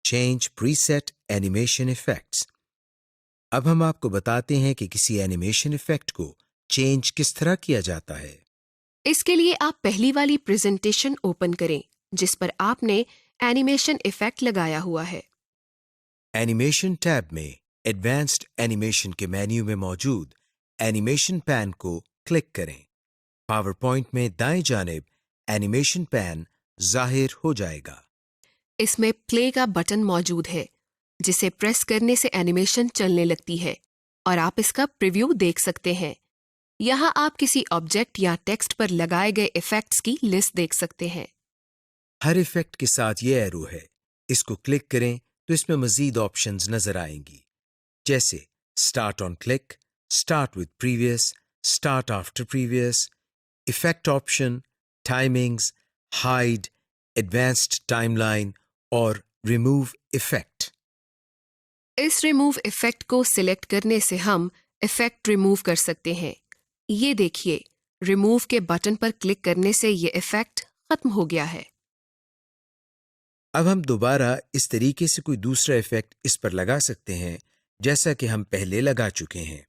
Change preset animation effects. अब हम आपको बताते हैं कि किसी एनिमेशन इफेक्ट को चेंज किस तरह किया जाता है। इसके लिए आप पहली वाली प्रेजेंटेशन ओपन करें जिस पर आपने एनिमेशन इफेक्ट लगाया हुआ है। एनिमेशन टैब में एडवांस्ड एनिमेशन के मेन्यू में मौजूद एनिमेशन पैन को क्लिक करें। पावर पॉइंट में दाएं जानिब एनिमेशन पैन जाहिर हो जाएगा। इसमें प्ले का बटन मौजूद है जिसे प्रेस करने से एनिमेशन चलने लगती है और आप इसका प्रीव्यू देख सकते हैं। यहाँ आप किसी ऑब्जेक्ट या टेक्स्ट पर लगाए गए इफेक्ट्स की लिस्ट देख सकते हैं। हर इफेक्ट के साथ ये एरो है, इसको क्लिक करें तो इसमें मजीद ऑप्शंस नजर आएंगी, जैसे start on click, start with previous, start after previous, effect option, timings, hide, advanced timeline और रिमूव इफेक्ट। इस रिमूव इफेक्ट को सिलेक्ट करने से हम इफेक्ट रिमूव कर सकते हैं। ये देखिए, रिमूव के बटन पर क्लिक करने से ये इफेक्ट खत्म हो गया है। अब हम दोबारा इस तरीके से कोई दूसरा इफेक्ट इस पर लगा सकते हैं जैसा कि हम पहले लगा चुके हैं।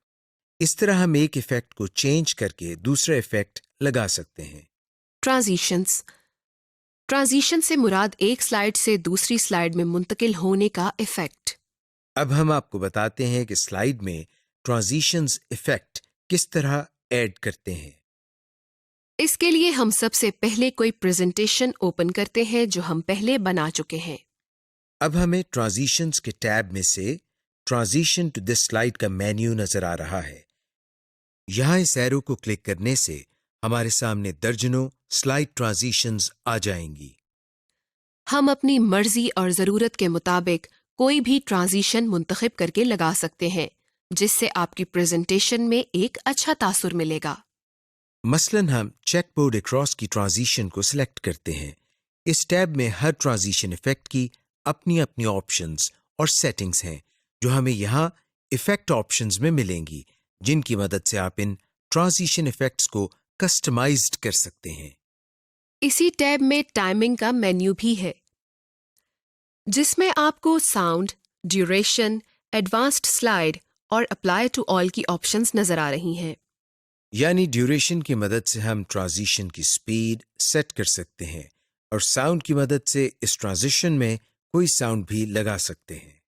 इस तरह हम एक इफेक्ट को चेंज करके दूसरा इफेक्ट लगा सकते हैं। ट्रांजिशंस। ट्रांजिशन से मुराद एक स्लाइड से दूसरी स्लाइड में मुंतकिल होने का इफेक्ट। अब हम आपको बताते हैं कि स्लाइड में ट्रांजिशंस इफेक्ट किस तरह ऐड करते हैं। इसके लिए हम सबसे पहले कोई प्रेजेंटेशन ओपन करते हैं जो हम पहले बना चुके हैं। अब हमें ट्रांजिशंस के टैब में से ट्रांजिशन टू दिस स्लाइड का मेन्यू नजर आ रहा है। यहां इस एरो को क्लिक करने से हमारे सामने दर्जनों स्लाइड ट्रांजिशंस आ जाएंगी। हम अपनी मर्जी और जरूरत के मुताबिक कोई भी ट्रांजिशन मुंतखब करके लगा सकते हैं जिससे आपकी प्रेजेंटेशन में एक अच्छा तासुर मिलेगा। मसलन हम चेकबोर्ड अक्रॉस की ट्रांजिशन को सिलेक्ट करते हैं। इस टैब में हर ट्रांजिशन इफेक्ट की अपनी अपनी ऑप्शंस और सेटिंग्स हैं जो हमें यहाँ इफेक्ट ऑप्शंस में मिलेंगी, जिनकी मदद से आप इन ट्रांजिशन इफेक्ट्स को कस्टमाइज्ड कर सकते हैं। इसी टैब में टाइमिंग का मेन्यू भी है जिसमें आपको साउंड, ड्यूरेशन, एडवांस्ड स्लाइड और अप्लाई टू ऑल की ऑप्शंस नजर आ रही हैं। यानी ड्यूरेशन की मदद से हम ट्रांजिशन की स्पीड सेट कर सकते हैं और साउंड की मदद से इस ट्रांजिशन में कोई साउंड भी लगा सकते हैं।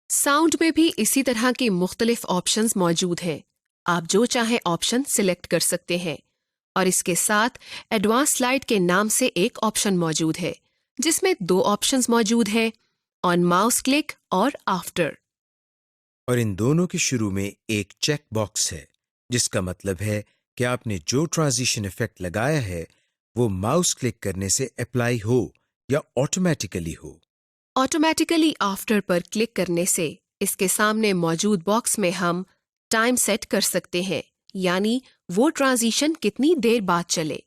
साउंड में भी इसी तरह के मुख्तलिफ ऑप्शंस मौजूद हैं। आप जो चाहे ऑप्शन सिलेक्ट कर सकते हैं और इसके साथ एडवांस स्लाइड के नाम से एक ऑप्शन मौजूद है जिसमें दो ऑप्शंस मौजूद हैं, ऑन माउस क्लिक और आफ्टर। और इन दोनों के शुरू में एक चेक बॉक्स है जिसका मतलब है कि आपने जो ट्रांजिशन इफेक्ट लगाया है वो माउस क्लिक करने से अप्लाई हो या ऑटोमेटिकली हो। ऑटोमेटिकली आफ्टर पर क्लिक करने से इसके सामने मौजूद बॉक्स में हम टाइम सेट कर सकते हैं, यानी वो ट्रांजिशन कितनी देर बाद चले।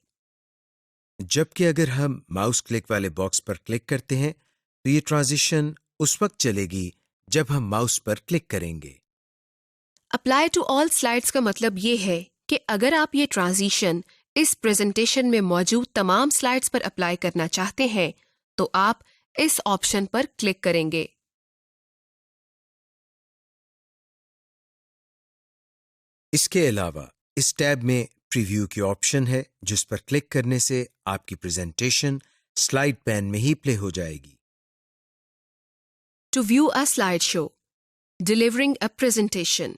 जबकि अगर हम माउस क्लिक वाले बॉक्स पर क्लिक करते हैं तो ये ट्रांजिशन उस वक्त चलेगी जब हम माउस पर क्लिक करेंगे। अप्लाई टू ऑल स्लाइड्स का मतलब ये है कि अगर आप ये ट्रांजिशन इस प्रेजेंटेशन में मौजूद तमाम स्लाइड्स पर अप्लाई करना चाहते हैं तो आप इस ऑप्शन पर क्लिक करेंगे। इसके अलावा इस टैब में प्रीव्यू की ऑप्शन है जिस पर क्लिक करने से आपकी प्रेजेंटेशन स्लाइड पैन में ही प्ले हो जाएगी। To view a slide show, delivering a presentation.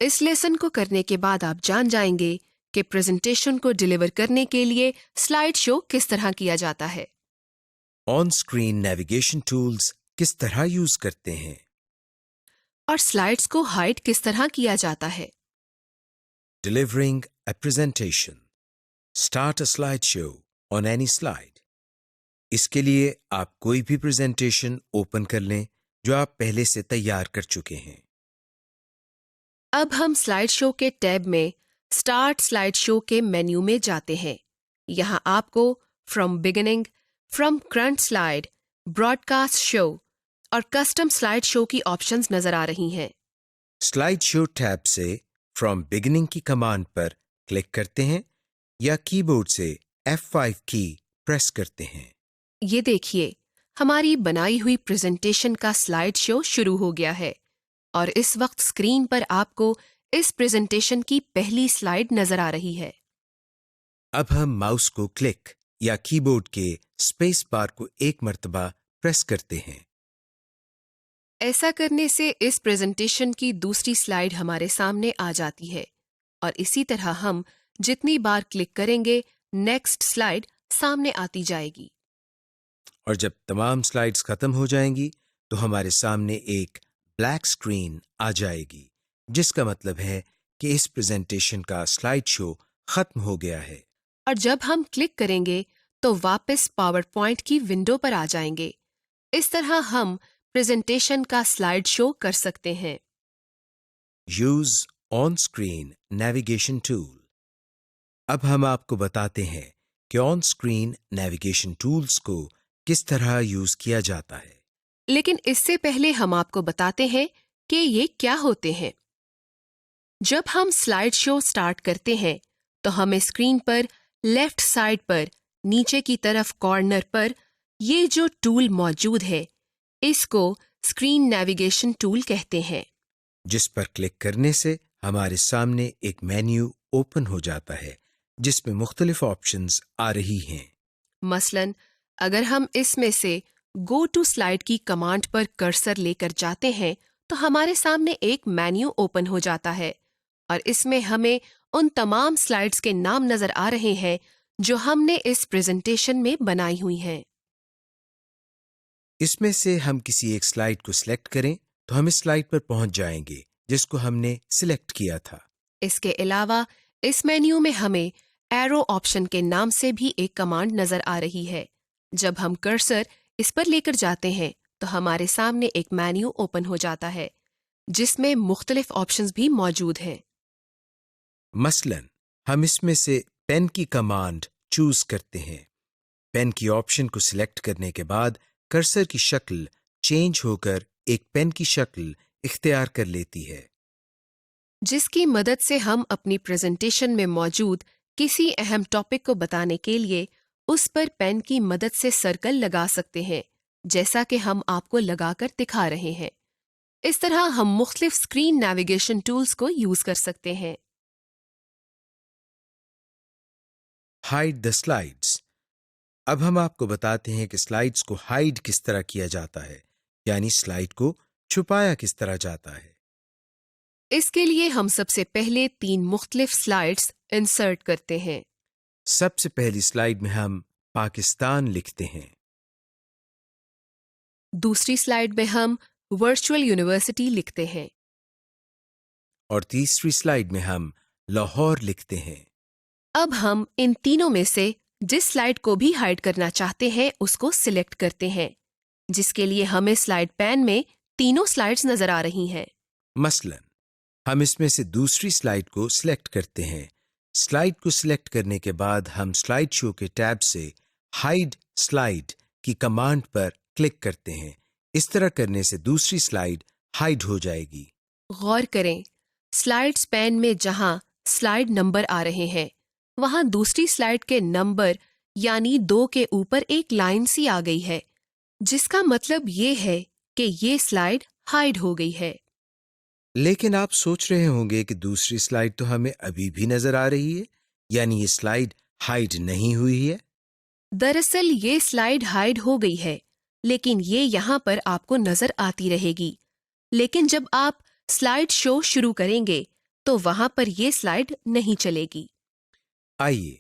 इस लेसन को करने के बाद आप जान जाएंगे कि प्रेजेंटेशन को डिलीवर करने के लिए स्लाइड शो किस तरह किया जाता है। ऑन स्क्रीन नेविगेशन टूल्स किस तरह यूज करते हैं और स्लाइड्स को हाइड किस तरह किया जाता है। Delivering a presentation, start a slide show on any slide. इसके लिए आप कोई भी प्रेजेंटेशन ओपन कर लें जो आप पहले से तैयार कर चुके हैं। अब हम स्लाइड शो के टैब में स्टार्ट स्लाइड शो के मेन्यू में जाते हैं। यहाँ आपको from beginning, from current slide, broadcast show और कस्टम स्लाइड शो की ऑप्शंस नजर आ रही हैं। स्लाइड शो टैब से फ्रॉम बिगिनिंग की कमांड पर क्लिक करते हैं या कीबोर्ड से F5 की प्रेस करते हैं। ये देखिए, हमारी बनाई हुई प्रेजेंटेशन का स्लाइड शो शुरू हो गया है और इस वक्त स्क्रीन पर आपको इस प्रेजेंटेशन की पहली स्लाइड नजर आ रही है। अब हम माउस को क्लिक या कीबोर्ड के स्पेस बार को एक मर्तबा प्रेस करते हैं। ऐसा करने से इस प्रेजेंटेशन की दूसरी स्लाइड हमारे सामने आ जाती है और इसी तरह हम जितनी बार क्लिक करेंगे नेक्स्ट स्लाइड सामने आती जाएगी। और जब तमाम स्लाइड्स खत्म हो जाएंगी तो हमारे सामने एक ब्लैक स्क्रीन आ जाएगी, जिसका मतलब है कि इस प्रेजेंटेशन का स्लाइड शो खत्म हो गया है। और जब हम क्लिक करेंगे तो वापस पावर पॉइंट की विंडो पर आ जाएंगे। इस तरह हम प्रेजेंटेशन का स्लाइड शो कर सकते हैं। Use on screen navigation tool. अब हम आपको बताते हैं कि ऑन स्क्रीन नेविगेशन टूल्स को किस तरह यूज किया जाता है। लेकिन इससे पहले हम आपको बताते हैं कि ये क्या होते हैं। जब हम स्लाइड शो स्टार्ट करते हैं तो हमें स्क्रीन पर लेफ्ट साइड पर नीचे की तरफ कॉर्नर पर ये जो टूल मौजूद है इसको स्क्रीन नेविगेशन टूल कहते हैं, जिस पर क्लिक करने से हमारे सामने एक मेन्यू ओपन हो जाता है जिसमें मुख्तलिफ ऑप्शंस आ रही हैं। मसलन अगर हम इसमें से गो टू स्लाइड की कमांड पर कर्सर लेकर जाते हैं तो हमारे सामने एक मेन्यू ओपन हो जाता है और इसमें हमें उन तमाम स्लाइड्स के नाम नजर आ रहे हैं जो हमने इस प्रेजेंटेशन में बनाई हुई हैं। इसमें से हम किसी एक स्लाइड को सिलेक्ट करें तो हम इस स्लाइड पर पहुंच जाएंगे जिसको हमने सिलेक्ट किया था। इसके अलावा इस मेन्यू में हमें एरो ऑप्शन के नाम से भी एक कमांड नजर आ रही है। जब हम कर्सर इस पर लेकर जाते हैं तो हमारे सामने एक मेन्यू ओपन हो जाता है जिसमें मुख्तलिफ ऑप्शंस भी मौजूद हैं। मसलन हम इसमें से पेन की कमांड चूज करते हैं। पेन की ऑप्शन को सिलेक्ट करने के बाद कर्सर की शक्ल चेंज होकर एक पेन की शक्ल इख्तियार कर लेती है, जिसकी मदद से हम अपनी प्रेजेंटेशन में मौजूद किसी अहम टॉपिक को बताने के लिए उस पर पेन की मदद से सर्कल लगा सकते हैं, जैसा कि हम आपको लगाकर दिखा रहे हैं। इस तरह हम मुख्तलिफ स्क्रीन नेविगेशन टूल्स को यूज कर सकते हैं। Hide the slides. अब हम आपको बताते हैं कि स्लाइड्स को हाइड किस तरह किया जाता है, यानी स्लाइड को छुपाया किस तरह जाता है। इसके लिए हम सबसे पहले 3 मुख्तलिफ स्लाइड्स इंसर्ट करते हैं। सबसे पहली स्लाइड में हम पाकिस्तान लिखते हैं। दूसरी स्लाइड में हम वर्चुअल यूनिवर्सिटी लिखते हैं और तीसरी स्लाइड में हम लाहौर लिखते हैं। अब हम इन तीनों में से जिस स्लाइड को भी हाइड करना चाहते हैं उसको सिलेक्ट करते हैं, जिसके लिए हमें स्लाइड पैन में तीनों स्लाइड्स नजर आ रही हैं। मसलन हम इसमें से दूसरी स्लाइड को सिलेक्ट करते हैं। स्लाइड को सिलेक्ट करने के बाद हम स्लाइड शो के टैब से हाइड स्लाइड की कमांड पर क्लिक करते हैं। इस तरह करने से दूसरी स्लाइड हाइड हो जाएगी। गौर करें, स्लाइड्स पैन में जहां स्लाइड नंबर आ रहे हैं वहां दूसरी स्लाइड के नंबर यानी 2 के ऊपर एक लाइन सी आ गई है, जिसका मतलब ये है कि ये स्लाइड हाइड हो गई है। लेकिन आप सोच रहे होंगे कि दूसरी स्लाइड तो हमें अभी भी नजर आ रही है, यानी ये स्लाइड हाइड नहीं हुई है। दरअसल ये स्लाइड हाइड हो गई है, लेकिन ये यहाँ पर आपको नजर आती रहेगी। लेकिन जब आप स्लाइड शो शुरू करेंगे तो वहां पर ये स्लाइड नहीं चलेगी। आइए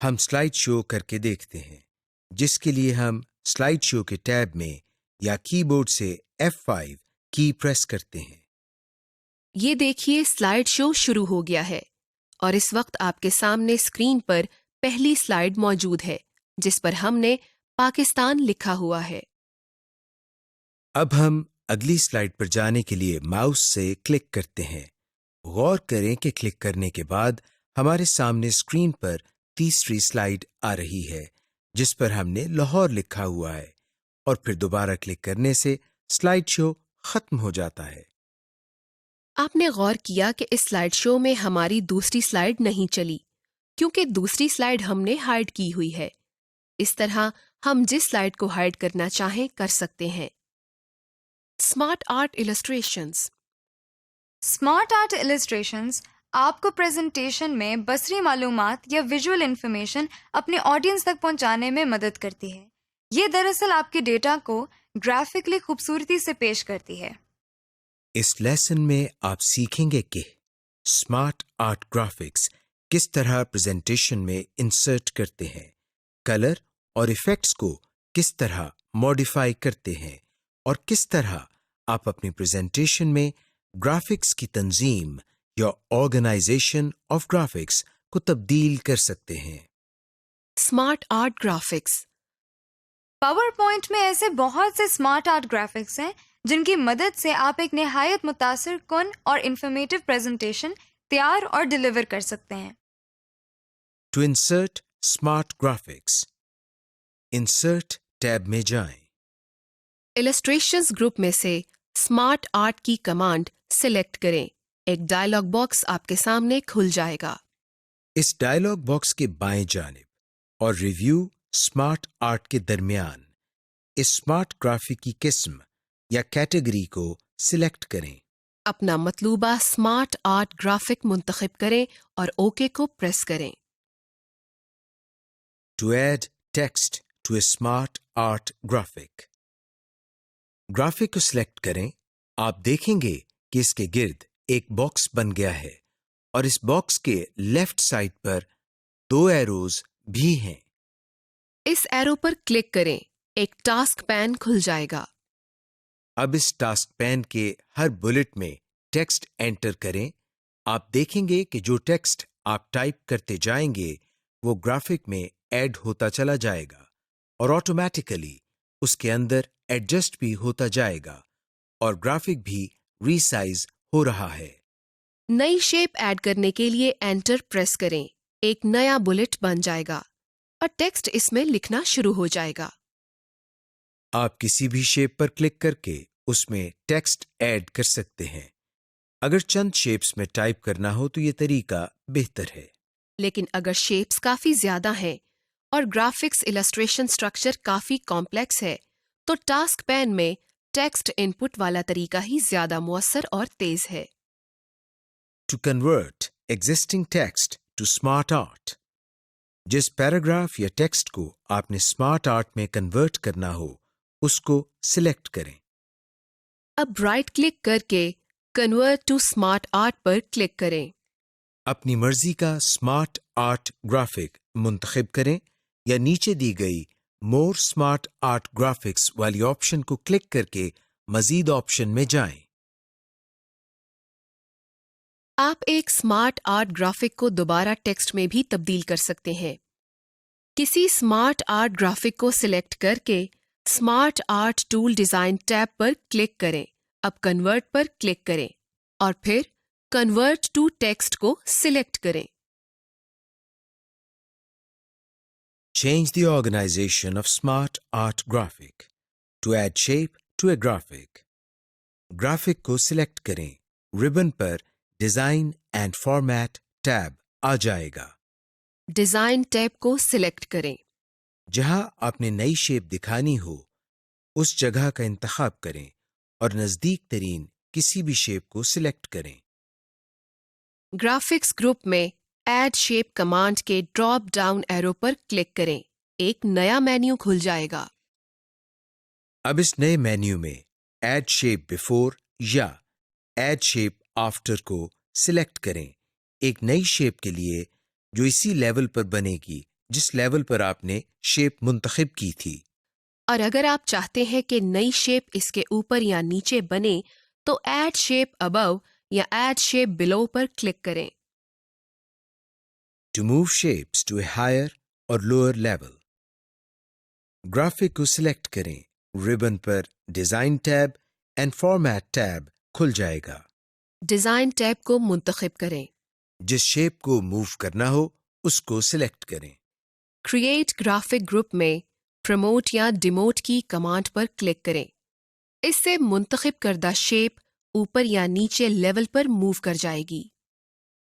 हम स्लाइड शो करके देखते हैं, जिसके लिए हम स्लाइड शो के टैब में या कीबोर्ड से F5 की प्रेस करते हैं। ये देखिए, स्लाइड शो शुरू हो गया है और इस वक्त आपके सामने स्क्रीन पर पहली स्लाइड मौजूद है जिस पर हमने पाकिस्तान लिखा हुआ है। अब हम अगली स्लाइड पर जाने के लिए माउस से क्लिक करते हैं। गौर करें कि क्लिक करने के बाद हमारे सामने स्क्रीन पर तीसरी स्लाइड आ रही है जिस पर हमने लाहौर लिखा हुआ है, और फिर दोबारा क्लिक करने से स्लाइड शो खत्म हो जाता है। आपने गौर किया कि इस स्लाइड शो में हमारी दूसरी स्लाइड नहीं चली क्योंकि दूसरी स्लाइड हमने हाइड की हुई है। इस तरह हम जिस स्लाइड को हाइड करना चाहें कर सकते हैं। Smart art illustrations. Smart art illustrations आपको प्रेजेंटेशन में बसरी मालूमात या विजुअल इंफॉर्मेशन अपने ऑडियंस तक पहुंचाने में मदद करती है। ये दरअसल आपके डेटा को ग्राफिकली खूबसूरती से पेश करती है। इस लेसन में आप सीखेंगे कि स्मार्ट आर्ट ग्राफिक्स किस तरह प्रेजेंटेशन में इंसर्ट करते हैं, कलर और इफेक्ट्स को किस तरह मॉडिफाई करते हैं और किस तरह आप अपनी प्रेजेंटेशन में ग्राफिक्स की तंजीम या ऑर्गेनाइजेशन ऑफ ग्राफिक्स को तब्दील कर सकते हैं। Smart art graphics. Power point में ऐसे बहुत से स्मार्ट आर्ट ग्राफिक्स हैं जिनकी मदद से आप एक निहायत मुतासिर कुन और इंफॉर्मेटिव प्रेजेंटेशन तैयार और डिलीवर कर सकते हैं। To insert smart graphics, insert tab में जाएं। इलस्ट्रेशंस ग्रुप में से स्मार्ट आर्ट की कमांड सिलेक्ट करें। एक डायलॉग बॉक्स आपके सामने खुल जाएगा। इस डायलॉग बॉक्स के बाएं जानिब और रिव्यू स्मार्ट आर्ट के दरमियान इस स्मार्ट ग्राफिक की किस्म या कैटेगरी को सिलेक्ट करें। अपना मतलूबा स्मार्ट आर्ट ग्राफिक मुंतखब करें और ओके को प्रेस करें। To add text to a smart art graphic, graphic को सिलेक्ट करें। आप देखेंगे कि इसके गिर्द एक बॉक्स बन गया है और इस बॉक्स के लेफ्ट साइड पर 2 एरोज भी हैं। इस एरो पर क्लिक करें। एक टास्क पैन खुल जाएगा। अब इस टास्क पैन के हर बुलेट में टेक्स्ट एंटर करें। आप देखेंगे कि जो टेक्स्ट आप टाइप करते जाएंगे वो ग्राफिक में ऐड होता चला जाएगा और ऑटोमेटिकली उसके अंदर एडजस्ट भी होता जाएगा और ग्राफिक भी रीसाइज हो रहा है। नई शेप ऐड करने के लिए एंटर प्रेस करें। एक नया बुलेट बन जाएगा और टेक्स्ट इसमें लिखना शुरू हो जाएगा। आप किसी भी शेप पर क्लिक करके उसमें टेक्स्ट ऐड कर सकते हैं। अगर चंद शेप्स में टाइप करना हो तो ये तरीका बेहतर है, लेकिन अगर शेप्स काफी ज्यादा हैं और ग्राफिक्स इलस्ट्रेशन स्ट्रक्चर काफी कॉम्प्लेक्स है तो टास्क पैन में टेक्स्ट इनपुट वाला तरीका ही ज्यादा मुअस्सर और तेज है। To convert existing text to smart art, जिस पैराग्राफ या टेक्स्ट को आपने स्मार्ट आर्ट में कन्वर्ट करना हो उसको सिलेक्ट करें। अब राइट क्लिक करके कन्वर्ट टू स्मार्ट आर्ट पर क्लिक करें। अपनी मर्जी का स्मार्ट आर्ट ग्राफिक मुंतखब करें या नीचे दी गई मोर स्मार्ट आर्ट ग्राफिक्स वाली ऑप्शन को क्लिक करके मजीद ऑप्शन में जाएं। आप एक स्मार्ट आर्ट ग्राफिक को दोबारा टेक्स्ट में भी तब्दील कर सकते हैं। किसी स्मार्ट आर्ट ग्राफिक को सिलेक्ट करके smart art tool design tab पर क्लिक करें। अब कन्वर्ट पर क्लिक करें और फिर कन्वर्ट टू टेक्स्ट को सिलेक्ट करें। Change the organization of smart art graphic. To add shape to a graphic, graphic को सिलेक्ट करें। रिबन पर डिजाइन एंड फॉर्मेट टैब आ जाएगा। डिजाइन टैब को सिलेक्ट करें। जहां आपने नई शेप दिखानी हो उस जगह का इंतखाब करें और नजदीक तरीन किसी भी शेप को सिलेक्ट करें। ग्राफिक्स ग्रुप में ऐड शेप कमांड के ड्रॉप डाउन एरो पर क्लिक करें। एक नया मेन्यू खुल जाएगा। अब इस नए मेन्यू में ऐड शेप बिफोर या ऐड शेप आफ्टर को सिलेक्ट करें। एक नई शेप के लिए जो इसी लेवल पर बनेगी जिस लेवल पर आपने शेप मुंतखब की थी। और अगर आप चाहते हैं कि नई शेप इसके ऊपर या नीचे बने तो ऐड शेप अबव या ऐड शेप बिलो पर क्लिक करें। To move shapes to a higher or lower level, graphic को सिलेक्ट करें। रिबन पर design tab and format tab खुल जाएगा। डिजाइन टैब को मुंतखब करें। जिस शेप को मूव करना हो उसको सिलेक्ट करें। क्रिएट ग्राफिक ग्रुप में प्रमोट या डिमोट की कमांड पर क्लिक करें। इससे मुंतखब करदा शेप ऊपर या नीचे लेवल पर मूव कर जाएगी।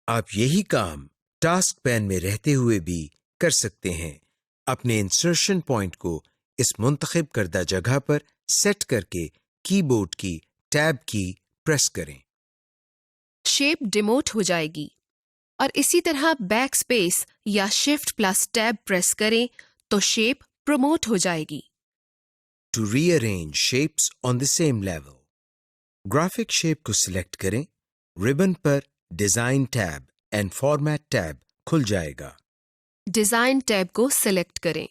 आप यही काम टास्क पैन में रहते हुए भी कर सकते हैं। अपने इंसर्शन पॉइंट को इस मुंतखब करदा जगह पर सेट करके कीबोर्ड की टैब की प्रेस करें। शेप डिमोट हो जाएगी और इसी तरह बैक स्पेस या शिफ्ट प्लस टैब प्रेस करें तो शेप प्रमोट हो जाएगी। To rearrange shapes on the same level, graphic shape को सिलेक्ट करें, रिबन पर design tab and format tab खुल जाएगा। डिजाइन टैब को सिलेक्ट करें।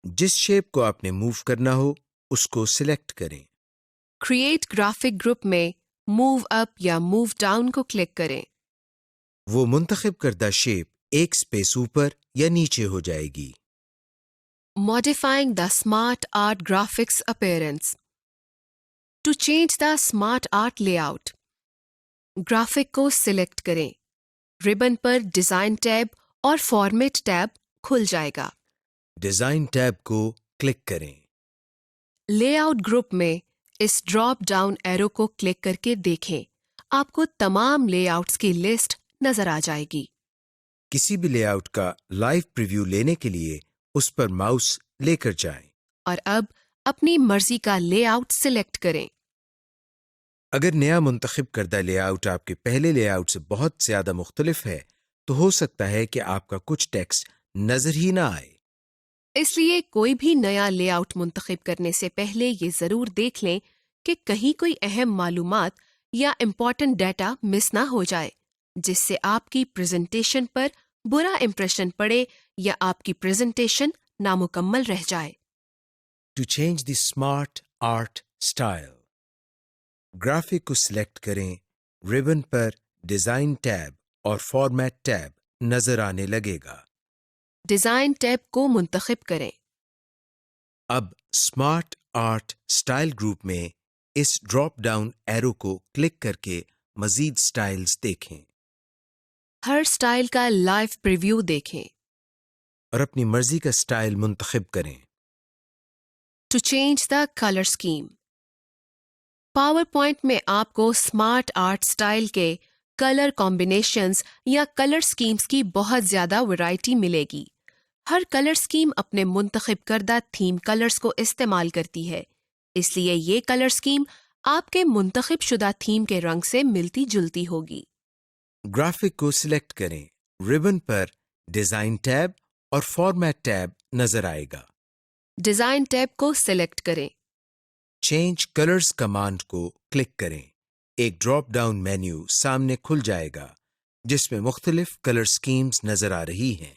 जिस शेप को आपने मूव करना हो उसको सिलेक्ट करें। क्रिएट ग्राफिक ग्रुप में मूव अप या मूव डाउन को क्लिक करें। वो मुंतखब करदा शेप एक स्पेस ऊपर या नीचे हो जाएगी। Modifying the Smart Art Graphics appearance. To change the Smart Art layout, graphic को सिलेक्ट करें। रिबन पर डिजाइन टैब और फॉर्मेट टैब खुल जाएगा। डिजाइन टैब को क्लिक करें। लेआउट ग्रुप में इस ड्रॉप डाउन एरो को क्लिक करके देखें, आपको तमाम लेआउट्स की लिस्ट नजर आ जाएगी। किसी भी लेआउट का लाइव प्रीव्यू लेने के लिए उस पर माउस लेकर जाएं। और अब अपनी मर्जी का लेआउट सिलेक्ट करें। अगर नया मुंतखब करदा लेआउट आपके पहले लेआउट से बहुत ज्यादा मुख्तलिफ है तो हो सकता है कि आपका कुछ टेक्स्ट नजर ही ना आए। इसलिए कोई भी नया लेआउट मुंतखब करने से पहले ये जरूर देख लें कि कहीं कोई अहम मालूमात या इम्पॉर्टेंट डाटा मिस ना हो जाए, जिससे आपकी प्रेजेंटेशन पर बुरा इंप्रेशन पड़े या आपकी प्रेजेंटेशन नामुकम्मल रह जाए। To change the smart art style, graphic को सिलेक्ट करें, रिबन पर डिजाइन टैब और फॉर्मेट टैब नजर आने लगेगा। डिजाइन टैब को मुंतखब करें। अब स्मार्ट आर्ट स्टाइल ग्रुप में इस ड्रॉप डाउन एरो को क्लिक करके मजीद स्टाइल्स देखें हर स्टाइल का लाइव प्रीव्यू देखें। और अपनी मर्जी का स्टाइल मुंतखब करें। To change the colour scheme, PowerPoint में आपको स्मार्ट आर्ट स्टाइल के कलर कॉम्बिनेशंस या कलर स्कीम्स की बहुत ज्यादा वैरायटी मिलेगी। हर कलर स्कीम अपने मुंतखब करदा थीम कलर्स को इस्तेमाल करती है, इसलिए ये कलर स्कीम आपके मुंतखब शुदा थीम के रंग से मिलती जुलती होगी। ग्राफिक को सिलेक्ट करें, रिबन पर डिजाइन टैब और फॉर्मेट टैब नजर आएगा। डिजाइन टैब को सिलेक्ट करें। चेंज कलर्स कमांड को क्लिक करें। एक ड्रॉप डाउन मेन्यू सामने खुल जाएगा जिसमें मुख्तलिफ कलर स्कीम्स नजर आ रही हैं।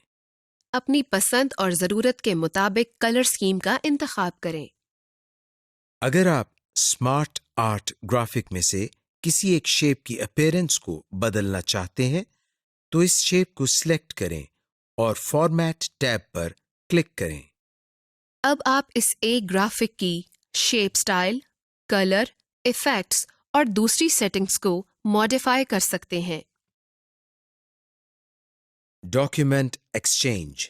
अपनी पसंद और जरूरत के मुताबिक कलर स्कीम का इंतखाब करें। अगर आप स्मार्ट आर्ट ग्राफिक में से किसी एक शेप की अपीयरेंस को बदलना चाहते हैं तो इस शेप को सिलेक्ट करें और फॉर्मेट टैब पर क्लिक करें। अब आप इस एक ग्राफिक की शेप स्टाइल, कलर, इफेक्ट्स और दूसरी सेटिंग्स को मॉडिफाई कर सकते हैं। Document exchange.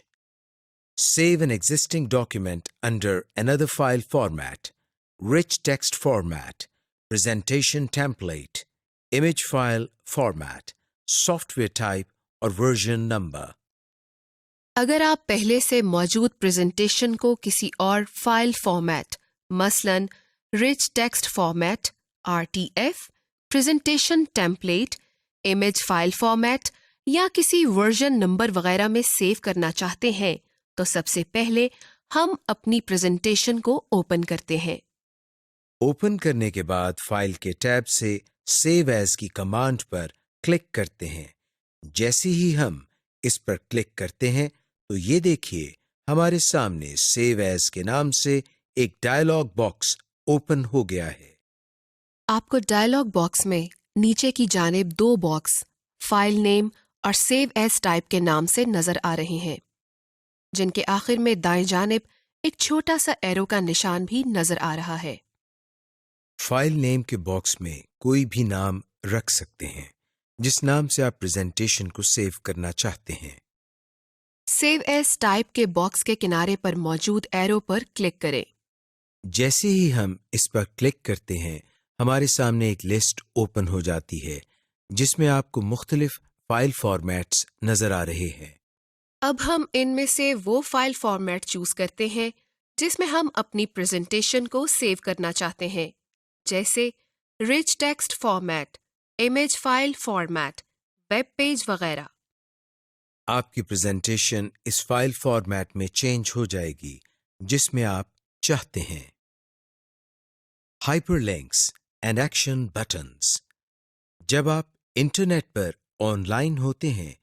Save an existing document under another file format, rich text format, presentation template, image file format, software type और version number. अगर आप पहले से मौजूद प्रेजेंटेशन को किसी और फाइल फॉर्मेट, मसलन rich text format (RTF), presentation template, image file format या किसी वर्जन नंबर वगैरह में सेव करना चाहते हैं, तो सबसे पहले हम अपनी प्रेजेंटेशन को ओपन करते हैं। ओपन करने के बाद फाइल के टैब से सेव एज की कमांड पर क्लिक करते हैं। जैसे ही हम इस पर क्लिक करते हैं तो ये देखिए हमारे सामने सेव एज के नाम से एक डायलॉग बॉक्स ओपन हो गया है। आपको डायलॉग बॉक्स में नीचे की जानिब 2 बॉक्स फाइल नेम और सेव एज टाइप के नाम से नजर आ रहे हैं, जिनके आखिर में दाएं जानिब एक छोटा सा एरो का निशान भी नजर आ रहा है। फाइल नेम के बॉक्स में कोई भी नाम रख सकते हैं जिस नाम से आप प्रेजेंटेशन को सेव करना चाहते हैं। सेव एज टाइप के बॉक्स के किनारे पर मौजूद एरो पर क्लिक करें। जैसे ही हम इस पर क्लिक करते हैं हमारे सामने एक लिस्ट ओपन हो जाती है जिसमें आपको मुख्तलिफ फाइल फॉर्मेट्स नजर आ रहे हैं। अब हम इनमें से वो फाइल फॉर्मेट चूज करते हैं जिसमें हम अपनी प्रेजेंटेशन को सेव करना चाहते हैं, जैसे rich text format, image file format, web page वगैरह। आपकी प्रेजेंटेशन इस फाइल फॉर्मेट में चेंज हो जाएगी जिसमें आप चाहते हैं। Hyperlinks and action buttons. जब आप इंटरनेट पर ऑनलाइन होते हैं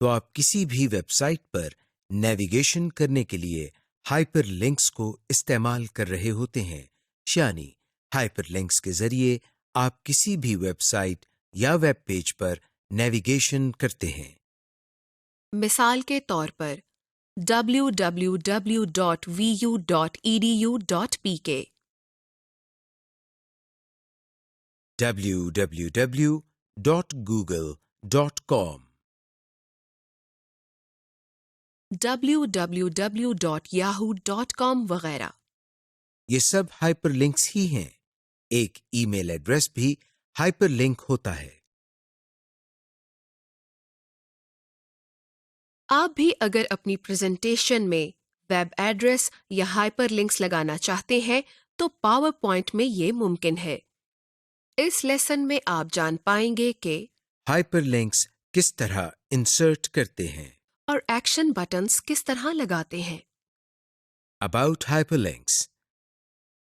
तो आप किसी भी वेबसाइट पर नेविगेशन करने के लिए हाइपरलिंक्स को इस्तेमाल कर रहे होते हैं, यानी हाइपरलिंक्स के जरिए आप किसी भी वेबसाइट या वेब पेज पर नेविगेशन करते हैं। मिसाल के तौर पर www.vu.edu.pk, www.google.com, www.yahoo.com वगैरह। ये सब हाइपरलिंक्स ही हैं। एक ईमेल एड्रेस भी हाइपरलिंक होता है। आप भी अगर अपनी प्रेजेंटेशन में वेब एड्रेस या हाइपरलिंक्स लगाना चाहते हैं तो पावर पॉइंट में ये मुमकिन है। इस लेसन में आप जान पाएंगे कि हाइपरलिंक्स किस तरह इंसर्ट करते हैं। और एक्शन बटन्स किस तरह लगाते हैं। About hyperlinks.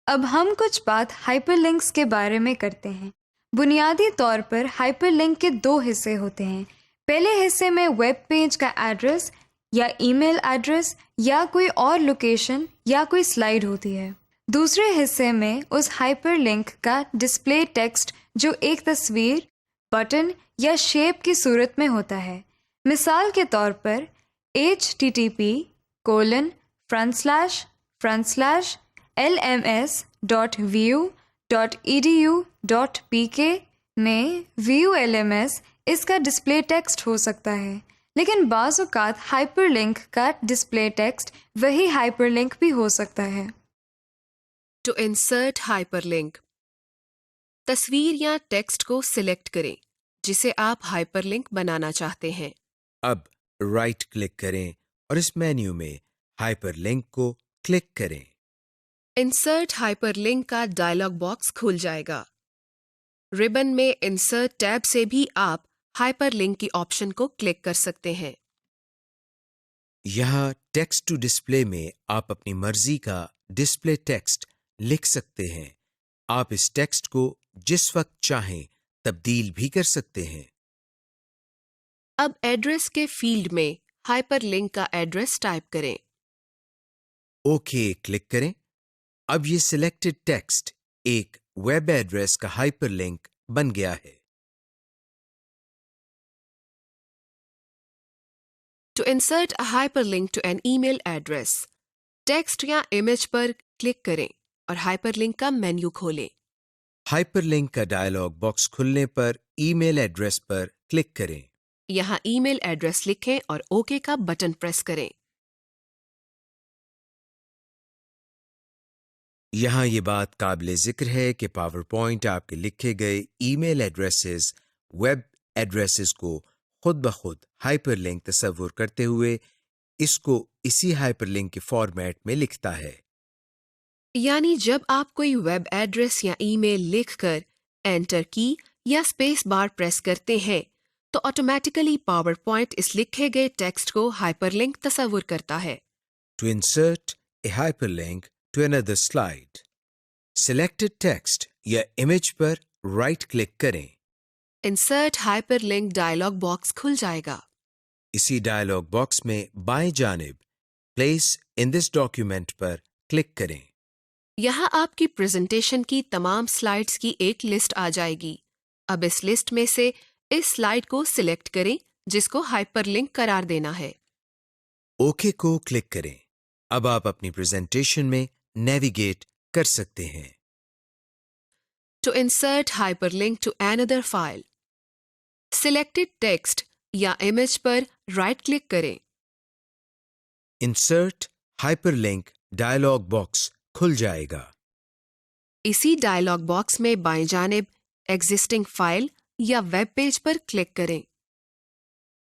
अब हम कुछ बात हाइपरलिंक्स के बारे में करते हैं। बुनियादी तौर पर हाइपरलिंक के दो हिस्से होते हैं। पहले हिस्से में वेब पेज का एड्रेस या ईमेल एड्रेस या कोई और लोकेशन या कोई स्लाइड होती है। दूसरे हिस्से में उस हाइपरलिंक का डिस्प्ले टेक्स्ट जो एक तस्वीर, बटन या शेप की सूरत में होता है। मिसाल के तौर पर http://lms.vu.edu.pk में view LMS इसका डिस्प्ले टेक्स्ट हो सकता है, लेकिन बाज़ औक़ात हाइपरलिंक का डिस्प्ले टेक्स्ट वही हाइपरलिंक भी हो सकता है। टू इंसर्ट हाइपरलिंक, तस्वीर या टेक्स्ट को सिलेक्ट करें जिसे आप हाइपरलिंक बनाना चाहते हैं। अब राइट क्लिक करें और इस मेन्यू में हाइपरलिंक को क्लिक करें। इंसर्ट हाइपरलिंक का डायलॉग बॉक्स खुल जाएगा। रिबन में इंसर्ट टैब से भी आप हाइपरलिंक की ऑप्शन को क्लिक कर सकते हैं। यहाँ टेक्स्ट टू डिस्प्ले में आप अपनी मर्जी का डिस्प्ले टेक्स्ट लिख सकते हैं। आप इस टेक्स्ट को जिस वक्त चाहें तब्दील भी कर सकते हैं। अब एड्रेस के फील्ड में हाइपरलिंक का एड्रेस टाइप करें। ओके क्लिक करें। अब ये सिलेक्टेड टेक्स्ट एक वेब एड्रेस का हाइपरलिंक बन गया है। To insert a hyperlink to an email address, text या इमेज पर क्लिक करें और हाइपरलिंक का मेन्यू खोलें। हाइपरलिंक का डायलॉग बॉक्स खुलने पर ईमेल एड्रेस पर क्लिक करें। यहाँ ईमेल एड्रेस लिखें और ओके का बटन प्रेस करें। यहाँ ये बात काबिल जिक्र है कि पावर पॉइंट आपके लिखे गए ईमेल एड्रेसेस, वेब एड्रेसेस को खुद ब खुद हाइपरलिंक तस्वुर करते हुए इसको इसी हाइपरलिंक के फॉर्मेट में लिखता है। यानी जब आप कोई वेब एड्रेस या ईमेल लिखकर एंटर की या स्पेस बार प्रेस करते हैं तो ऑटोमेटिकली पावर पॉइंट इस लिखे गए टेक्स्ट को हाइपरलिंक तस्वुर करता है। To insert a hyperlink to another slide, selected text या इमेज पर राइट क्लिक करें। इंसर्ट हाइपरलिंक डायलॉग बॉक्स खुल जाएगा। इसी डायलॉग बॉक्स में बाएं जानिब प्लेस इन दिस डॉक्यूमेंट पर क्लिक करें। यहाँ आपकी प्रेजेंटेशन की तमाम स्लाइड्स की एक लिस्ट आ जाएगी। अब इस लिस्ट में से इस स्लाइड को सिलेक्ट करें जिसको हाइपरलिंक करार देना है। ओके को क्लिक करें। अब आप अपनी प्रेजेंटेशन में नेविगेट कर सकते हैं। To insert hyperlink to another file, selected text या इमेज पर राइट क्लिक करें। इंसर्ट हाइपरलिंक डायलॉग बॉक्स खुल जाएगा। इसी डायलॉग बॉक्स में बाएं जानिब एग्जिस्टिंग फाइल या वेब पेज पर क्लिक करें।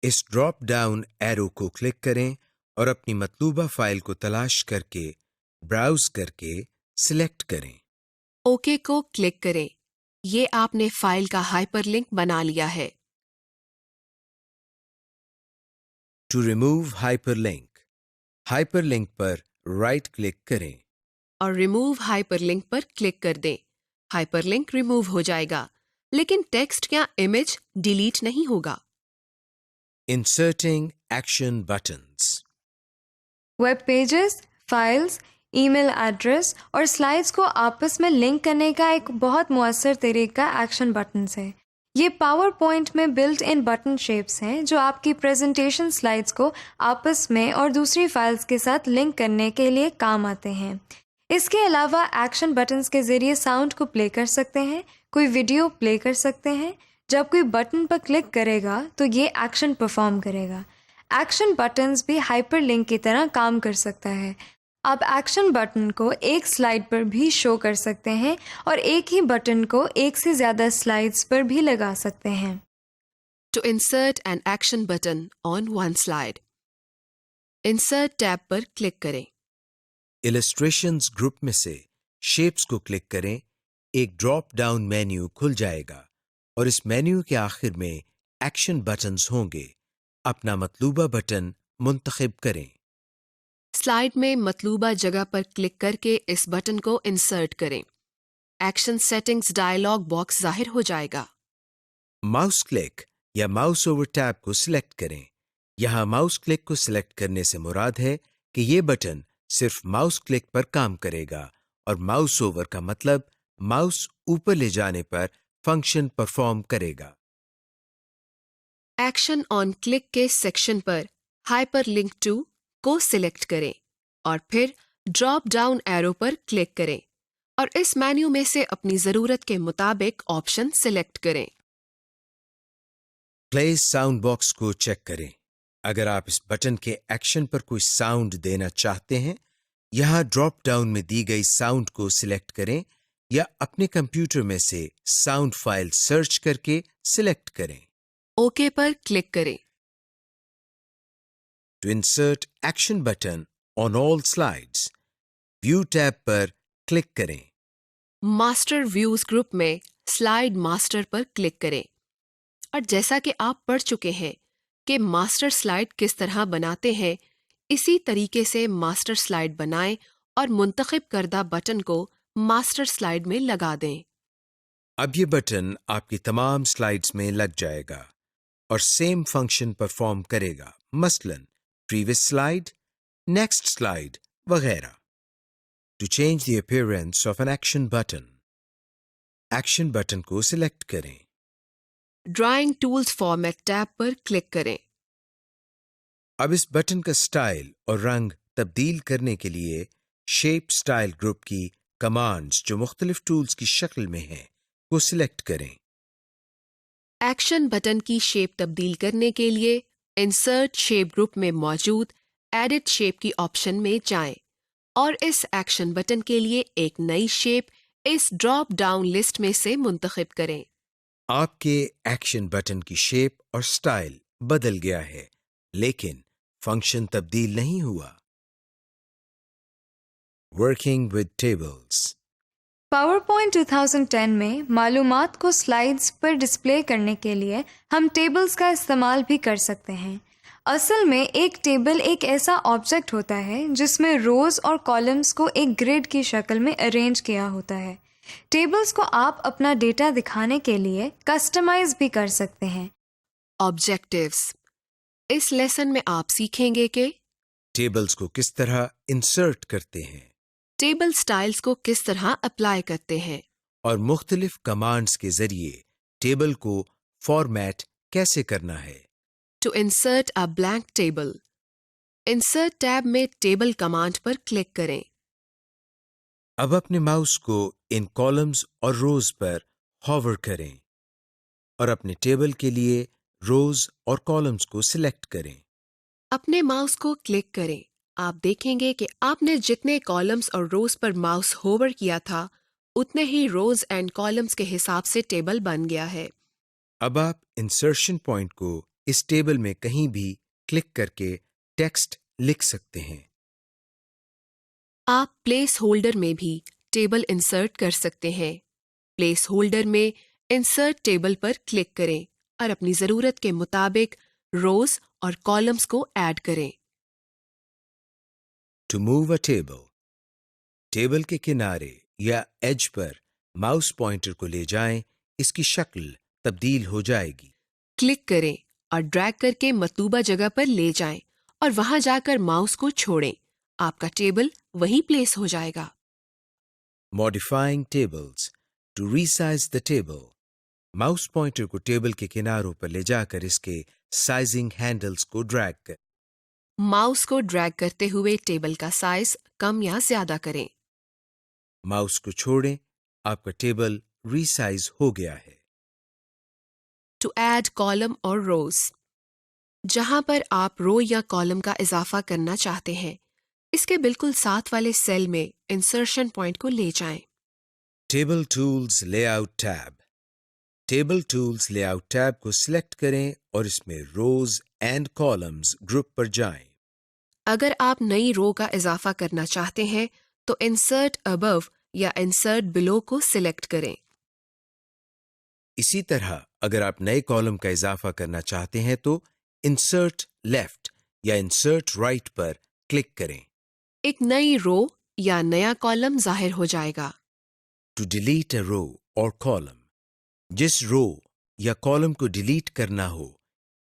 इस ड्रॉप डाउन एरो को क्लिक करें और अपनी मतलूबा फाइल को तलाश करके ब्राउज करके सिलेक्ट करें। ओके को क्लिक करें। ये आपने फाइल का हाइपरलिंक बना लिया है। टू रिमूव हाइपरलिंक पर राइट क्लिक करें और रिमूव हाइपरलिंक पर क्लिक कर दें। हाइपरलिंक रिमूव हो जाएगा, लेकिन टेक्स्ट या इमेज डिलीट नहीं होगा। Inserting action buttons. Web pages, files, email address और स्लाइड्स को आपस में लिंक करने का एक बहुत मुअस्सर तरीका एक्शन बटन्स है। ये पावर पॉइंट में बिल्ट इन बटन शेप्स हैं जो आपकी प्रेजेंटेशन स्लाइड्स को आपस में और दूसरी फाइल्स के साथ लिंक करने के लिए काम आते हैं। इसके अलावा एक्शन बटन्स के ज़रिए साउंड को प्ले कर सकते हैं, कोई वीडियो प्ले कर सकते हैं। जब कोई बटन पर क्लिक करेगा तो ये एक्शन परफॉर्म करेगा। एक्शन बटन्स भी हाइपरलिंक की तरह काम कर सकता है। आप एक्शन बटन को एक स्लाइड पर भी शो कर सकते हैं और एक ही बटन को एक से ज़्यादा स्लाइड्स पर भी लगा सकते हैं। To insert an action button on one slide, Insert tab पर क्लिक करें। इलस्ट्रेशंस ग्रुप में से शेप्स को क्लिक करें। एक ड्रॉप डाउन मेन्यू खुल जाएगा और इस मेन्यू के आखिर में एक्शन बटन्स होंगे। अपना मतलूबा बटन मुंतखब करें। स्लाइड में मतलूबा जगह पर क्लिक करके इस बटन को इंसर्ट करें। एक्शन सेटिंग्स डायलॉग बॉक्स जाहिर हो जाएगा। माउस क्लिक या माउस ओवर टैब को सिलेक्ट करें। यहाँ माउस क्लिक को सिलेक्ट करने से मुराद है कि ये बटन सिर्फ माउस क्लिक पर काम करेगा और माउस ओवर का मतलब माउस ऊपर ले जाने पर फंक्शन परफॉर्म करेगा। एक्शन ऑन क्लिक के सेक्शन पर हाइपरलिंक टू को सिलेक्ट करें और फिर ड्रॉप डाउन एरो पर क्लिक करें और इस मेन्यू में से अपनी जरूरत के मुताबिक ऑप्शन सिलेक्ट करें। प्ले साउंड बॉक्स को चेक करें। अगर आप इस बटन के एक्शन पर कोई साउंड देना चाहते हैं, यहाँ ड्रॉप डाउन में दी गई साउंड को सिलेक्ट करें या अपने कंप्यूटर में से साउंड फाइल सर्च करके सिलेक्ट करें। ओके पर क्लिक करें। To insert action button on all slides, view tab पर क्लिक करें। मास्टर व्यूज ग्रुप में स्लाइड मास्टर पर क्लिक करें और जैसा कि आप पढ़ चुके हैं कि मास्टर स्लाइड किस तरह बनाते हैं, इसी तरीके से मास्टर स्लाइड बनाएं और मुंतखब करदा बटन को मास्टर स्लाइड में लगा दें। अब ये बटन आपकी तमाम स्लाइड्स में लग जाएगा और सेम फंक्शन परफॉर्म करेगा, मसलन प्रीवियस स्लाइड, नेक्स्ट स्लाइड वगैरह। To change the appearance of an action button को सिलेक्ट करें। ड्राइंग टूल्स फॉर्मेट टैब पर क्लिक करें। अब इस बटन का स्टाइल और रंग तब्दील करने के लिए शेप स्टाइल ग्रुप की कमांड्स जो मुख्तलिफ टूल्स की शक्ल में हैं को सिलेक्ट करें। एक्शन बटन की शेप तब्दील करने के लिए इंसर्ट शेप ग्रुप में मौजूद एडिट शेप की ऑप्शन में जाएं और इस एक्शन बटन के लिए एक नई शेप इस ड्रॉप डाउन लिस्ट में से मुंतखब करें। आपके एक्शन बटन की शेप और स्टाइल बदल गया है, लेकिन फंक्शन तब्दील नहीं हुआ। Working with tables. पावरपॉइंट 2010 में मालूमात को स्लाइड्स पर डिस्प्ले करने के लिए हम टेबल्स का इस्तेमाल भी कर सकते हैं। असल में एक टेबल एक ऐसा ऑब्जेक्ट होता है जिसमें रोज़ और कॉलम्स को एक ग्रिड की शक्ल में अरेंज किया होता है। टेबल्स को आप अपना डेटा दिखाने के लिए कस्टमाइज भी कर सकते हैं। ऑब्जेक्टिव्स। इस लेसन में आप सीखेंगे कि टेबल्स को किस तरह इंसर्ट करते हैं, टेबल स्टाइल्स को किस तरह अप्लाई करते हैं और मुख्तलिफ कमांड्स के जरिए टेबल को फॉर्मेट कैसे करना है। To insert a blank table, insert tab में टेबल कमांड पर क्लिक करें। अब अपने माउस को इन कॉलम्स और रोज पर हॉवर करें और अपने टेबल के लिए रोज और कॉलम्स को सिलेक्ट करें। अपने माउस को क्लिक करें। आप देखेंगे कि आपने जितने कॉलम्स और रोज पर माउस होवर किया था, उतने ही रोज एंड कॉलम्स के हिसाब से टेबल बन गया है। अब आप इंसर्शन पॉइंट को इस टेबल में कहीं भी क्लिक करके टेक्स्ट लिख सकते हैं। आप प्लेस होल्डर में भी टेबल इंसर्ट कर सकते हैं। प्लेस होल्डर में इंसर्ट टेबल पर क्लिक करें और अपनी ज़रूरत के मुताबिक रोज और कॉलम्स को ऐड करें। To move a table, table के किनारे या एज पर माउस पॉइंटर को ले जाएं, इसकी शक्ल तब्दील हो जाएगी। क्लिक करें और ड्रैग करके मतलूबा जगह पर ले जाएं और वहां जाकर माउस को छोड़ें। आपका टेबल वहीं प्लेस हो जाएगा। Modifying tables. To resize the table, mouse pointer को टेबल के किनारों पर ले जाकर इसके साइजिंग हैंडल्स को ड्रैग कर माउस को ड्रैग करते हुए टेबल का साइज कम या ज्यादा करें। माउस को छोड़ें, आपका टेबल रीसाइज हो गया है। टू ऐड कॉलम और रोज, जहां पर आप रो या कॉलम का इजाफा करना चाहते हैं, इसके बिल्कुल साथ वाले सेल में इंसर्शन पॉइंट को ले जाएं। Table tools layout tab. Table tools layout tab को सिलेक्ट करें और इसमें रोज एंड कॉलम्स ग्रुप पर जाएं। अगर आप नई रो का इजाफा करना चाहते हैं तो इंसर्ट अबव या इंसर्ट बिलो को सिलेक्ट करें। इसी तरह अगर आप नए कॉलम का इजाफा करना चाहते हैं तो इंसर्ट लेफ्ट या इंसर्ट राइट पर क्लिक करें। एक नई रो या नया कॉलम जाहिर हो जाएगा। टू डिलीट अ रो और कॉलम, जिस रो या कॉलम को डिलीट करना हो,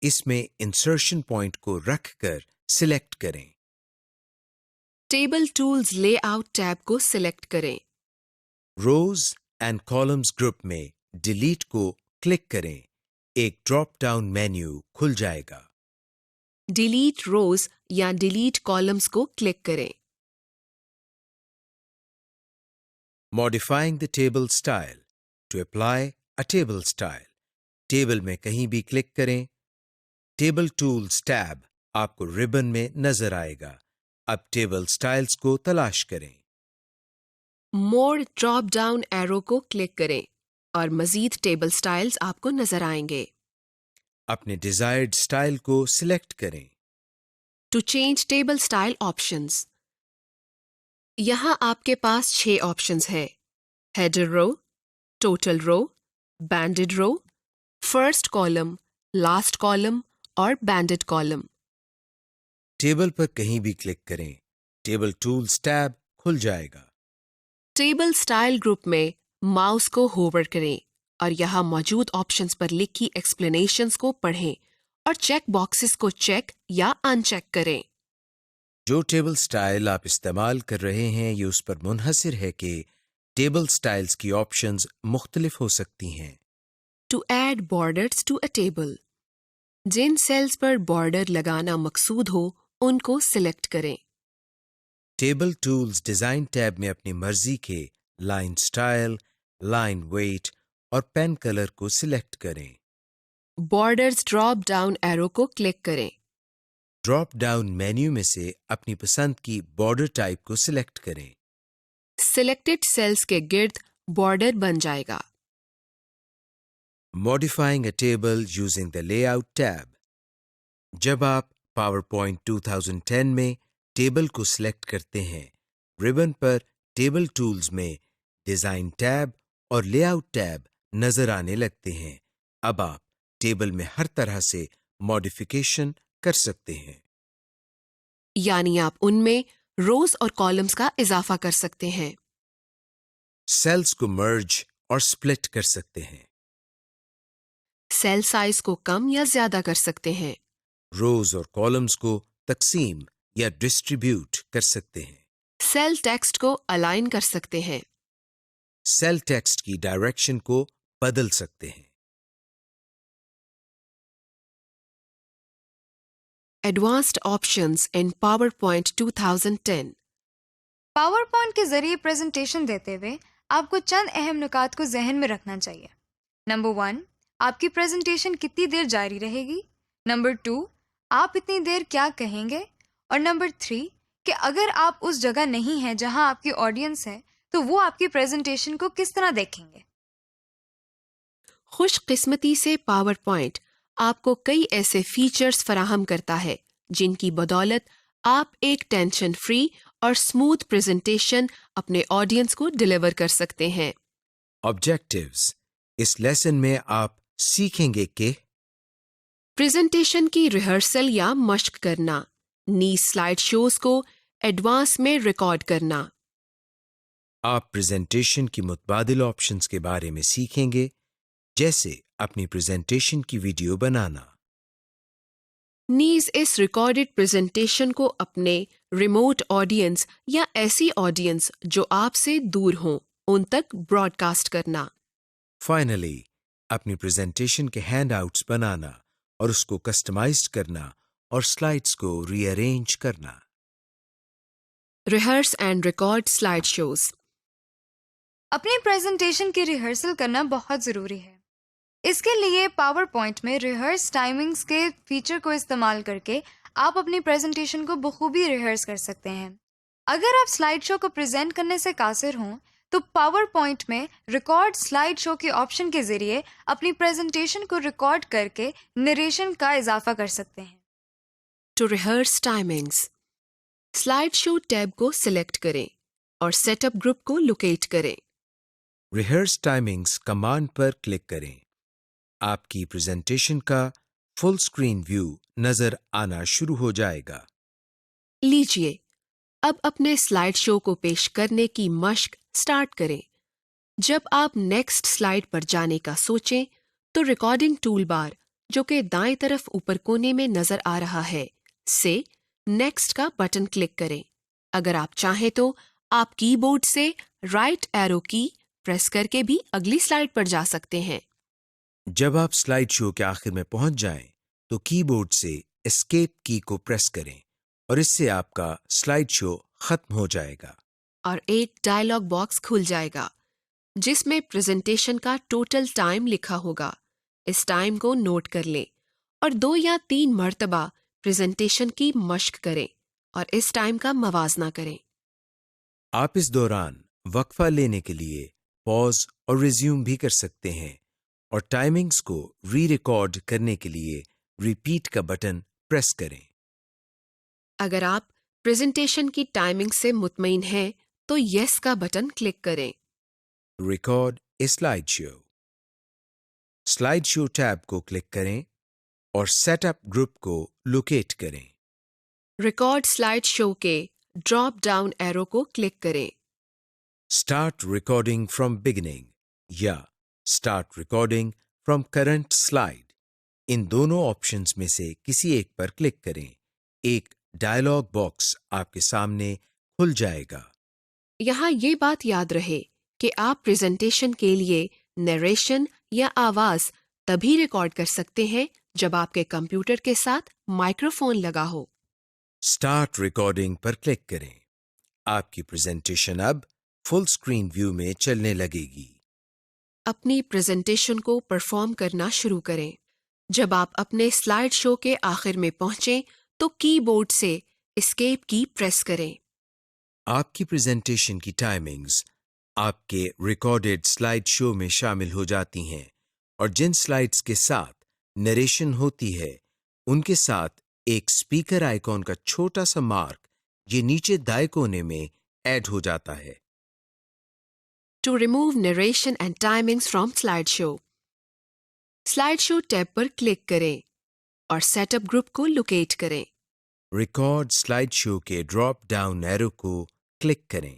इसमें इंसर्शन पॉइंट को रखकर सिलेक्ट करें। टेबल टूल्स लेआउट टैब को सिलेक्ट करें। रोज एंड कॉलम्स ग्रुप में डिलीट को क्लिक करें। एक ड्रॉप डाउन मेन्यू खुल जाएगा। डिलीट रोज या डिलीट कॉलम्स को क्लिक करें। Modifying the table style. To apply a table style, table में कहीं भी क्लिक करें। टेबल टूल्स टैब आपको रिबन में नजर आएगा। अब टेबल स्टाइल्स को तलाश करें। मोर ड्रॉप डाउन एरो को क्लिक करें और मजीद टेबल स्टाइल्स आपको नजर आएंगे। अपने डिजायर्ड स्टाइल को सिलेक्ट करें। To change table style options, यहां आपके पास 6 ऑप्शंस हैं। हेडर रो, टोटल रो, बैंडेड रो, फर्स्ट कॉलम, लास्ट कॉलम और बैंडेड कॉलम। टेबल पर कहीं भी क्लिक करें, टेबल टूल्स टैब खुल जाएगा। टेबल स्टाइल ग्रुप में माउस को होवर करें और यहां मौजूद ऑप्शंस पर लिखी एक्सप्लेनेशंस को पढ़ें और चेक बॉक्सेस को चेक या अनचेक करें। जो टेबल स्टाइल आप इस्तेमाल कर रहे हैं, ये उस पर मुनहसिर है कि टेबल स्टाइल्स की ऑप्शंस मुख्तलिफ हो सकती हैं। To add borders to a table, जिन सेल्स पर बॉर्डर लगाना मकसूद हो उनको सिलेक्ट करें। टेबल टूल्स डिजाइन टैब में अपनी मर्जी के लाइन स्टाइल, लाइन वेट और पेन कलर को सिलेक्ट करें। बॉर्डर्स ड्रॉप डाउन एरो को क्लिक करें। ड्रॉप डाउन मेन्यू में से अपनी पसंद की बॉर्डर टाइप को सिलेक्ट करें। सिलेक्टेड सेल्स के गिर्द बॉर्डर बन जाएगा। Modifying a table using the layout tab, जब आप पावरपॉइंट 2010 में टेबल को सिलेक्ट करते हैं, रिबन पर टेबल टूल्स में डिजाइन टैब और लेआउट टैब नजर आने लगते हैं। अब आप टेबल में हर तरह से मॉडिफिकेशन कर सकते हैं। यानी आप उनमें रोज और कॉलम्स का इजाफा कर सकते हैं। सेल्स को मर्ज और स्प्लिट कर सकते हैं। सेल साइज को कम या ज्यादा कर सकते हैं। रोज और कॉलम्स को तकसीम या डिस्ट्रीब्यूट कर सकते हैं। सेल टेक्स्ट को अलाइन कर सकते हैं। सेल टेक्स्ट की डायरेक्शन को बदल सकते हैं। एडवांस्ड ऑप्शंस इन पावरपॉइंट 2010। पावरपॉइंट के जरिए प्रेजेंटेशन देते हुए आपको चंद अहम नुकात को जहन में रखना चाहिए। नंबर 1, आपकी प्रेजेंटेशन कितनी देर जारी रहेगी। नंबर 2, आप इतनी देर क्या कहेंगे। और नंबर 3, कि अगर आप उस जगह नहीं हैं जहां आपकी ऑडियंस है तो वो आपकी प्रेजेंटेशन को किस तरह देखेंगे। खुशकिस्मती से पावरपॉइंट आपको कई ऐसे फीचर्स फराहम करता है जिनकी बदौलत आप एक टेंशन फ्री और स्मूथ प्रेजेंटेशन अपने ऑडियंस को डिलीवर कर सकते हैं। ऑब्जेक्टिव्स, इस लेसन में आप सीखेंगे कि प्रेजेंटेशन की रिहर्सल या मश्क करना, नी स्लाइड शोज को एडवांस में रिकॉर्ड करना। आप प्रेजेंटेशन की मुतबादिल ऑप्शंस के बारे में सीखेंगे, जैसे अपनी प्रेजेंटेशन की वीडियो बनाना। नीज इस रिकॉर्डेड प्रेजेंटेशन को अपने रिमोट ऑडियंस या ऐसी ऑडियंस जो आपसे दूर हों उन तक ब्रॉडकास्ट करना। फाइनली, अपनी प्रेजेंटेशन के हैंडआउट्स बनाना और उसको कस्टमाइज्ड करना और स्लाइड्स को रीअरेंज करना। Rehearse and record slide shows. अपनी प्रेजेंटेशन की रिहर्सल करना बहुत ज़रूरी है। इसके लिए पावर पॉइंट में रिहर्स टाइमिंग्स के फीचर को इस्तेमाल करके आप अपनी प्रेजेंटेशन को बखूबी रिहर्स कर सकते हैं। अगर आप स्लाइड शो को प्रेजेंट करने से कासिर हों तो पावर पॉइंट में रिकॉर्ड स्लाइड शो के ऑप्शन के ज़रिए अपनी प्रेजेंटेशन को रिकॉर्ड करके नरेशन का इजाफा कर सकते हैं। To rehearse timings, slide show tab को सिलेक्ट करें और सेटअप ग्रुप को लोकेट करें। रिहर्स टाइमिंग्स कमांड पर क्लिक करें। आपकी प्रेजेंटेशन का फुल स्क्रीन व्यू नजर आना शुरू हो जाएगा। लीजिए, अब अपने स्लाइड शो को पेश करने की मश्क स्टार्ट करें। जब आप नेक्स्ट स्लाइड पर जाने का सोचें तो रिकॉर्डिंग टूल बार, जो कि दाएं तरफ ऊपर कोने में नजर आ रहा है, से नेक्स्ट का बटन क्लिक करें। अगर आप चाहें तो आप कीबोर्ड से राइट एरो की प्रेस करके भी अगली स्लाइड पर जा सकते हैं। जब आप स्लाइड शो के आखिर में पहुंच जाएं, तो कीबोर्ड से एस्केप की को प्रेस करें और इससे आपका स्लाइड शो खत्म हो जाएगा और एक डायलॉग बॉक्स खुल जाएगा जिसमें प्रेजेंटेशन का टोटल टाइम लिखा होगा। इस टाइम को नोट कर लें और 2 या 3 मर्तबा प्रेजेंटेशन की मश्क करें और इस टाइम का मवाजना करें। आप इस दौरान वक्फा लेने के लिए पॉज और रिज्यूम भी कर सकते हैं और टाइमिंग्स को री रिकॉर्ड करने के लिए रिपीट का बटन प्रेस करें। अगर आप प्रेजेंटेशन की टाइमिंग से मुतमईन हैं तो यस का बटन क्लिक करें। Record a slide show. Slide show tab को क्लिक करें और सेटअप ग्रुप को लोकेट करें। रिकॉर्ड स्लाइड शो के ड्रॉप डाउन एरो को क्लिक करें। स्टार्ट रिकॉर्डिंग फ्रॉम बिगिनिंग या start recording from current slide, इन दोनों ऑप्शंस में से किसी एक पर क्लिक करें। एक डायलॉग बॉक्स आपके सामने खुल जाएगा। यहाँ ये बात याद रहे कि आप प्रेजेंटेशन के लिए नरेशन या आवाज तभी रिकॉर्ड कर सकते हैं जब आपके कंप्यूटर के साथ माइक्रोफोन लगा हो। स्टार्ट रिकॉर्डिंग पर क्लिक करें। आपकी प्रेजेंटेशन अब फुल स्क्रीन व्यू में चलने लगेगी। अपनी प्रेजेंटेशन को परफॉर्म करना शुरू करें। जब आप अपने स्लाइड शो के आखिर में पहुंचें तो कीबोर्ड से एस्केप की प्रेस करें। आपकी प्रेजेंटेशन की टाइमिंग्स आपके रिकॉर्डेड स्लाइड शो में शामिल हो जाती हैं और जिन स्लाइड्स के साथ नरेशन होती है उनके साथ एक स्पीकर आइकॉन का छोटा सा मार्क ये नीचे दाएं कोने में ऐड हो जाता है। To remove narration and timings from slideshow, slideshow tab पर क्लिक करें और सेटअप ग्रुप को लोकेट करें। रिकॉर्ड स्लाइड शो के ड्रॉप डाउन एरो को क्लिक करें।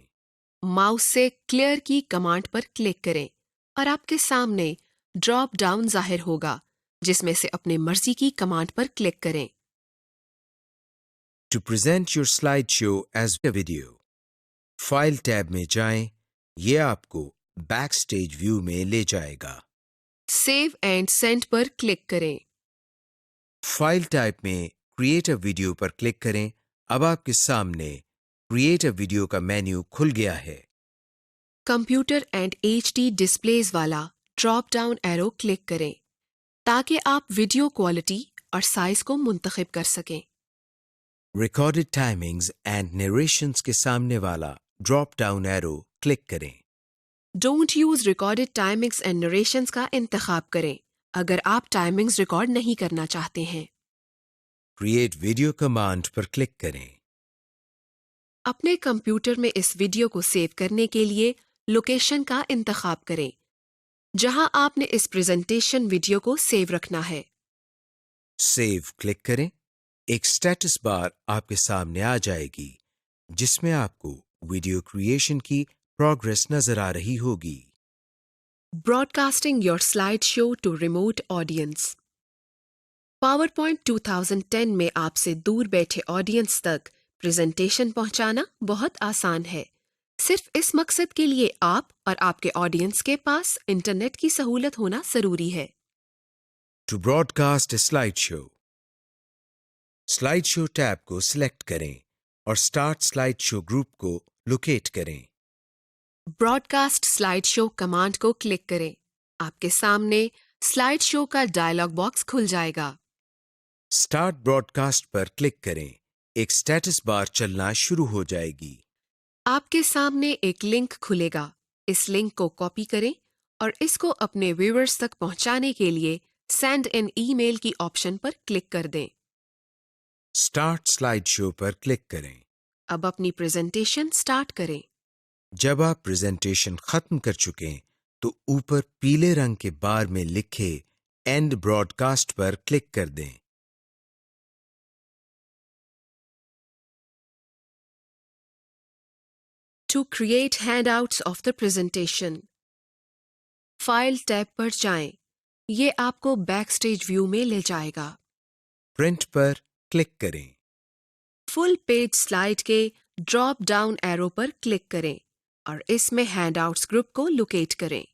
माउस से क्लियर की कमांड पर क्लिक करें और आपके सामने ड्रॉप डाउन जाहिर होगा जिसमें से अपने मर्जी की कमांड पर क्लिक करें। To present your slideshow as a video, file tab में जाएं, ये आपको बैक स्टेज व्यू में ले जाएगा। सेव एंड सेंड पर क्लिक करें। फाइल टाइप में क्रिएट अ वीडियो पर क्लिक करें। अब आपके सामने क्रिएट अ वीडियो का मेन्यू खुल गया है। कंप्यूटर एंड HD डिस्प्लेज वाला ड्रॉप डाउन एरो क्लिक करें ताकि आप वीडियो क्वालिटी और साइज को मुंतखब कर सकें। रिकॉर्डेड टाइमिंग्स एंड नरेशंस के सामने वाला ड्रॉप डाउन एरो क्लिक करें। Don't use recorded timings and narrations का इंतखाब करें अगर आप टाइमिंग्स रिकॉर्ड नहीं करना चाहते हैं। क्रिएट वीडियो कमांड पर क्लिक करें। अपने कंप्यूटर में इस वीडियो को सेव करने के लिए लोकेशन का इंतखाब करें जहां आपने इस प्रेजेंटेशन वीडियो को सेव रखना है। सेव क्लिक करें। एक स्टेटस बार आपके सामने आ जाएगी जिसमें आपको वीडियो क्रिएशन की प्रोग्रेस नजर आ रही होगी। Broadcasting your slide show to remote audience. PowerPoint 2010 में आपसे दूर बैठे ऑडियंस तक प्रेजेंटेशन पहुंचाना बहुत आसान है। सिर्फ इस मकसद के लिए आप और आपके ऑडियंस के पास इंटरनेट की सहूलत होना जरूरी है। To broadcast a slide show tab को सिलेक्ट करें और स्टार्ट स्लाइड शो ग्रुप को लोकेट करें। ब्रॉडकास्ट स्लाइड शो कमांड को क्लिक करें। आपके सामने स्लाइड शो का डायलॉग बॉक्स खुल जाएगा। स्टार्ट ब्रॉडकास्ट पर क्लिक करें। एक स्टेटस बार चलना शुरू हो जाएगी। आपके सामने एक लिंक खुलेगा। इस लिंक को कॉपी करें और इसको अपने व्यूअर्स तक पहुंचाने के लिए सेंड एन ईमेल की ऑप्शन पर क्लिक कर दें। स्टार्ट स्लाइड शो पर क्लिक करें। अब अपनी प्रेजेंटेशन स्टार्ट करें। जब आप प्रेजेंटेशन खत्म कर चुके तो ऊपर पीले रंग के बार में लिखे एंड ब्रॉडकास्ट पर क्लिक कर दें। To create handouts of the presentation, file tab पर जाएं। ये आपको बैकस्टेज व्यू में ले जाएगा। प्रिंट पर क्लिक करें। फुल पेज स्लाइड के ड्रॉप डाउन एरो पर क्लिक करें और इसमें हैंडआउट्स ग्रुप को लोकेट करें।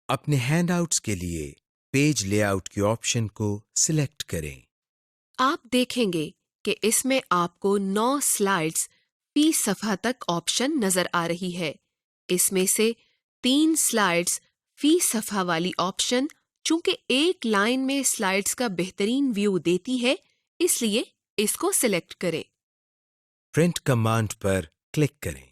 अपने हैंडआउट्स के लिए पेज लेआउट के ऑप्शन को सिलेक्ट करें। आप देखेंगे कि इसमें आपको 9 स्लाइड्स फी सफ़ा तक ऑप्शन नजर आ रही है। इसमें से 3 स्लाइड्स फी सफ़ा वाली ऑप्शन चूंकि एक लाइन में स्लाइड्स का बेहतरीन व्यू देती है, इसलिए इसको सिलेक्ट करें। प्रिंट कमांड पर क्लिक करें।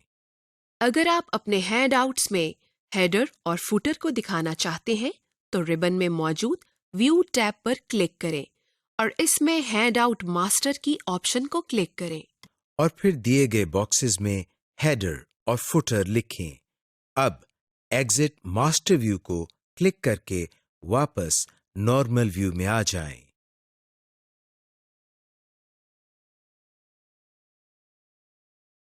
अगर आप अपने हैंडआउट्स में हेडर और फुटर को दिखाना चाहते हैं तो रिबन में मौजूद व्यू टैब पर क्लिक करें और इसमें हैंडआउट मास्टर की ऑप्शन को क्लिक करें और फिर दिए गए बॉक्सेस में हेडर और फुटर लिखें। अब एग्जिट मास्टर व्यू को क्लिक करके वापस नॉर्मल व्यू में आ जाएं।